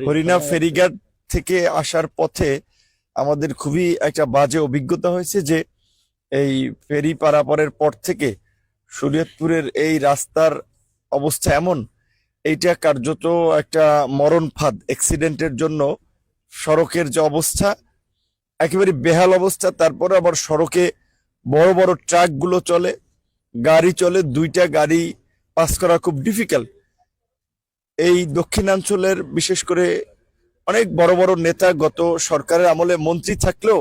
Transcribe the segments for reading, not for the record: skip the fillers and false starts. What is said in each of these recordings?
হরিণা ফেরিঘাট থেকে আসার পথে আমাদের খুবই একটা বাজে অভিজ্ঞতা হয়েছে যে এই ফেরি পারাপারের পর থেকে শরীয়তপুরের এই রাস্তার অবস্থা এমন, এইটা কার্যত একটা মরণ ফাঁদ। অ্যাক্সিডেন্টের জন্য সড়কের যে অবস্থা একেবারে বেহাল অবস্থা। তারপরে আবার সড়কে বড় বড় ট্রাকগুলো চলে, গাড়ি চলে, দুইটা গাড়ি পাস করা খুব ডিফিকাল্ট। এই দক্ষিণাঞ্চলের বিশেষ করে অনেক বড় বড় নেতা গত সরকারের আমলে মন্ত্রী থাকলেও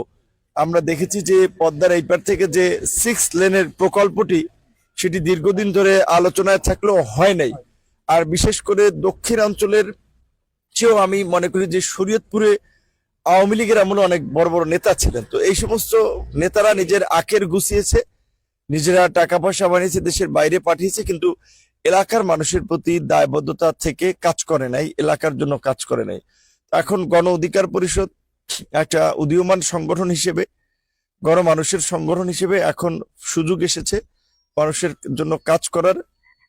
আমরা দেখেছি যে পদ্মার এই পার থেকে যে 6 লেনের প্রকল্পটি সেটি দীর্ঘদিন ধরে আলোচনায় থাকলেও হয় নাই। আর বিশেষ করে দক্ষিণাঞ্চলের চেয়েও আমি মনে করি যে শরীয়তপুরে আওয়ামী লীগের আমলে অনেক বড় বড় নেতা ছিলেন। তো এই সমস্ত নেতারা নিজের আখের গুছিয়েছে, নিজেরা টাকা পয়সা বানিয়েছে, দেশের বাইরে পাঠিয়েছে, কিন্তু এলাকার মানুষের প্রতি দায়বদ্ধতা থেকে কাজ করে নাই, এলাকার জন্য কাজ করে নাই। এখন গণ অধিকার পরিষদ একটা উদীয়মান সংগঠন হিসেবে, গণমানুষের সংগঠন হিসেবে এখন সুযোগ এসেছে মানুষের জন্য কাজ করার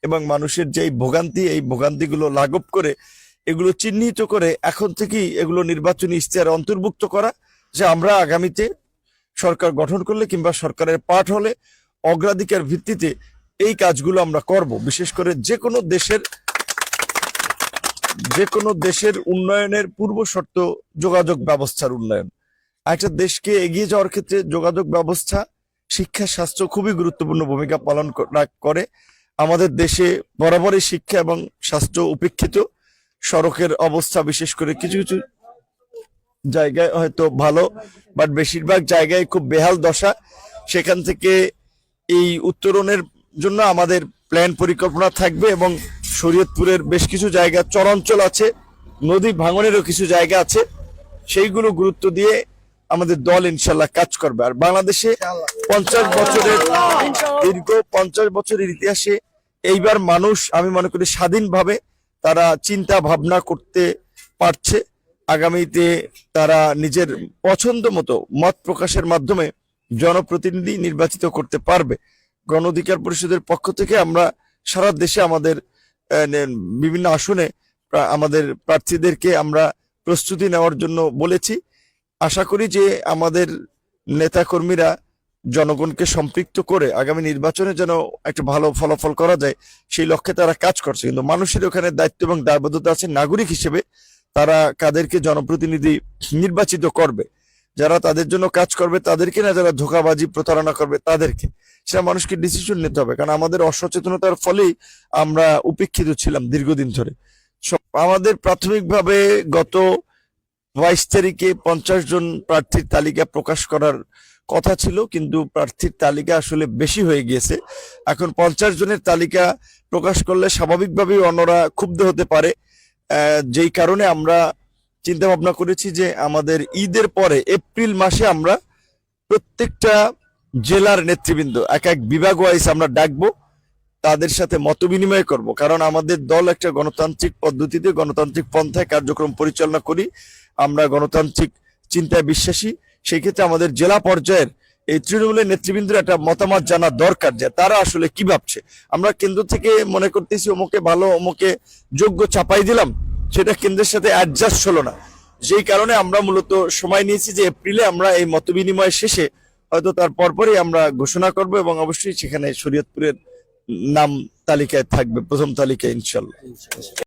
এবং মানুষের যে ভোগান্তি, এই ভোগান্তিগুলো লাঘব করে এগুলো চিহ্নিত করে এখন থেকেই এগুলো নির্বাচনী ইশতেহারে অন্তর্ভুক্ত করা, যে আমরা আগামীতে সরকার গঠন করলে কিংবা সরকারের পার্ট হলে অগ্রাধিকার ভিত্তিতে এই কাজগুলো আমরা করব। বিশেষ করে যে কোনো দেশের উন্নয়নের পূর্ব শর্ত যোগাযোগ ব্যবস্থার উন্নয়ন। একটা দেশকে এগিয়ে যাওয়ার ক্ষেত্রে যোগাযোগ ব্যবস্থা, শিক্ষা, স্বাস্থ্য খুবই গুরুত্বপূর্ণ ভূমিকা পালন করে। আমাদের দেশে বরাবরই শিক্ষা এবং স্বাস্থ্য উপেক্ষিত। সড়কের অবস্থা বিশেষ করে কিছু কিছু জায়গায় হয়তো ভালো, বাট বেশিরভাগ জায়গায় খুব বেহাল দশা। সেখান থেকে এই উত্তরণের জন্য আমাদের প্ল্যান পরিকল্পনা থাকবে এবং শরীয়তপুরের বেশ কিছু জায়গা চরাঞ্চল আছে, নদী ভাঙনেরও কিছু জায়গা আছে, সেইগুলো গুরুত্ব দিয়ে আমাদের দল ইনশাল্লাহ কাজ করবে। আর বাংলাদেশে 50 বছরের ইতিহাসে এইবার মানুষ, আমি মনে করি, স্বাধীনভাবে তারা চিন্তা ভাবনা করতে পারছে। আগামীতে তারা নিজের পছন্দ মতো মত প্রকাশের মাধ্যমে জনপ্রতিনিধি নির্বাচিত করতে পারবে। গণ অধিকার পরিষদের পক্ষ থেকে আমরা সারা দেশে আমাদের বিভিন্ন আসনে আমাদের প্রার্থীদেরকে আমরা প্রস্তুতি নেওয়ার জন্য বলেছি। আশা করি যে আমাদের নেতাকর্মীরা জনগণকে সম্পৃক্ত করে আগামী নির্বাচনে যেন একটা ভালো ফলাফল করা যায়, সেই লক্ষ্যে তারা কাজ করছে। কিন্তু মানুষের ওখানে দায়িত্ব এবং দায়বদ্ধতা আছে নাগরিক হিসেবে, তারা কাদেরকে জনপ্রতিনিধি নির্বাচিত করবে, যারা তাদের জন্য কাজ করবে তাদেরকে না, যারা ধোঁকাবাজি প্রতারণা করবে তাদেরকে। সেটা মানুষকে ডিসিশন নিতে হবে, কারণ আমাদের অসচেতনতার ফলেই আমরা উপেক্ষিত ছিলাম দীর্ঘদিন ধরে। আমাদের প্রাথমিকভাবে গত 22 তারিখে 50 জন প্রার্থীর তালিকা প্রকাশ করার কথা ছিল, কিন্তু প্রার্থীর তালিকা আসলে বেশি হয়ে গিয়েছে। এখন 50 জনের তালিকা প্রকাশ করলে স্বাভাবিকভাবেই অন্যরা ক্ষুব্ধ হতে পারে, যেই কারণে আমরা চিন্তা ভাবনা করেছি যে আমাদের ঈদের পরে এপ্রিল মাসে আমরা প্রত্যেকটা জেলার নেতৃবৃন্দ এক এক বিভাগ ওয়াইজ আমরা ডাকবো, তাদের সাথে মত বিনিময় করব। কারণ আমাদের দল একটা গণতান্ত্রিক পদ্ধতিতে, গণতান্ত্রিক পন্থায় কার্যক্রম পরিচালনা করি, আমরা গণতান্ত্রিক চিন্তায় বিশ্বাসী। সেই ক্ষেত্রে আমাদের জেলা পর্যায়ের এই তৃণমূলের নেতৃবৃন্দের একটা মতামত জানা দরকার, যে তারা আসলে কি ভাবছে। আমরা কেন্দ্র থেকে মনে করতেছি ওমকে ভালো, ওমকে যোগ্য চাপাই দিলাম, সেটা কেন্দ্রের সাথে অ্যাডজাস্ট হলো না। যেই কারণে আমরা মূলত সময় নিয়েছি যে এপ্রিলে আমরা এই মত বিনিময় শেষে হয়তো তার পরপরই আমরা ঘোষণা করব এবং অবশ্যই সেখানে শরীয়তপুরের নাম তালিকায় থাকবে, প্রথম তালিকায় ইনশাল্লাহ।